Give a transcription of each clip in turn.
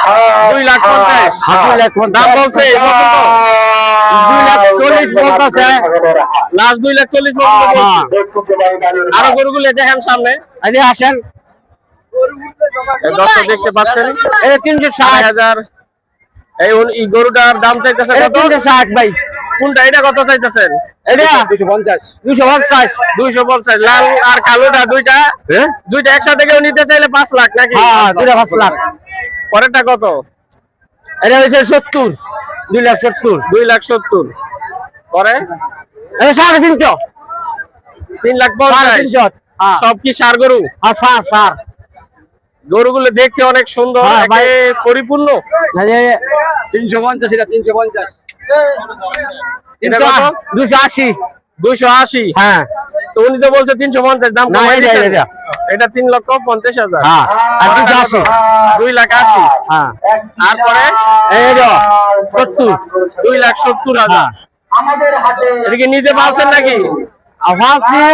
2,50,000 দাম বলছে 2,40,000 বলতেছে, লাস্ট 2,40,000 পর্যন্ত বলছে। আরো গরুগুলো দেখেন সামনে, আসেন। দর্শক দেখতে পাচ্ছেন 360,000 এই গরুটার দাম চাইতেছে কত? 360 ভাই। কোনটা, এটা কত চাইতেছেন? এটা 250 লাল আর কালোটা দুইটা একসাথে কেউ নিতে চাইলে 5 লাখ নাকি? হ্যাঁ, 5 লাখ। পরেরটা কত? এটা হচ্ছে 70, 2,70,000। 2,70,000 পরে এটা 350, 3,50,000। সব কি ষাঁড় গরু? সার গরুগুলো দেখতে অনেক সুন্দর, একে পরিপূর্ণ। 350, এটা 350, এটা কত? 280। 280। হ্যাঁ, তো উনি তো বলছে 350 দাম না, কমাই এটা দিয়েছেন। এটা। এটা 3,50,000। হ্যাঁ, আর 280। 2,80,000। হ্যাঁ, আর পরে এটা 70। 2,70,000। এটা কি নিজে পালছেন নাকি? আভাসি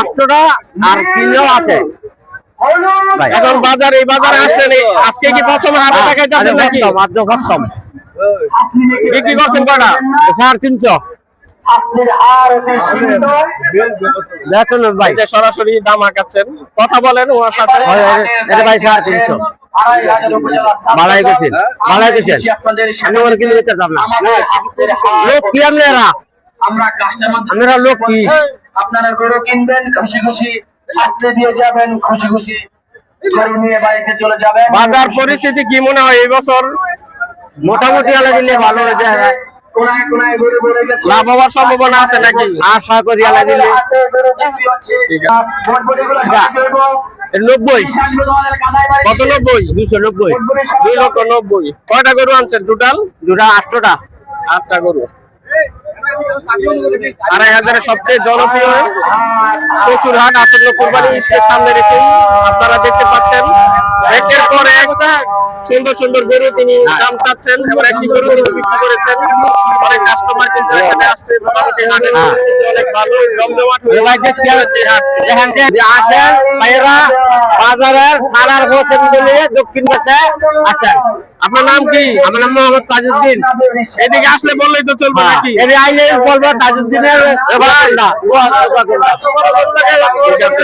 8টা আর 3ও আছে। এখন এই বাজারে আসলেন, আজকে কি প্রথম হাটে দেখাইতেছেন নাকি? খতম। বিক্রি করছেন কয়টা? 350। দেখছেন ভাই, এই যে সরাসরি দাম আঁকাচ্ছেন, কথা বলেন ওর সাথে। এটা ভাই 350। ভালাই গেছেন, ভালাই গেছেন। আমি ওর কিনে দিতে যাব না। লোক কি আপনারা? আমরা লোক কি? আপনারা গরু কিনবেন, খুশি খুশি আসতে দিয়ে যাবেন, খুশি খুশি গরু নিয়ে বাড়িতে চলে যাবেন। বাজার পরিস্থিতি কি মনে হয় এই বছর? মোটামুটি আলা দিলে ভালো হয়ে যায়। কোনায় কোনায় গরু ভরে গেছে। লাভ হওয়ার সম্ভাবনা আছে নাকি? আশা করি আলা দিলে। ঠিক আছে। এর 90। কত 90? 290। 2,90,000। কয়টা গরু আনছেন টোটাল? দুটা 8টা। 8টা গরু। 2,500 সবচেয়ে জনপ্রিয় প্রচুর হাট আসন্ন কোরবানি ঈদকে সামনে রেখে আপনারা দেখতে পাচ্ছেন একের পর এক সুন্দর সুন্দর গরু তিনি দাম চাচ্ছেন, এবং একটি গরু তিনি বিক্রি করেছেন। অনেক কাস্টমার কিন্তু এখানে আসছে, মোটামুটি হাটের পরিস্থিতি অনেক ভালো, জমজমাট হয়ে গেছে হাট। দেখেন যে আসেন ভাইরা, বাজারের খানার হোসেন বলে দক্ষিণ পাশে আসেন। আপনার নাম কি? আমার নাম মোহাম্মদ তাজউদ্দিন। এদিকে আসলে বললেই তো চলবে নাকি? এই আইলে বলবো তাজউদ্দিনের ভাই না। ঠিক আছে।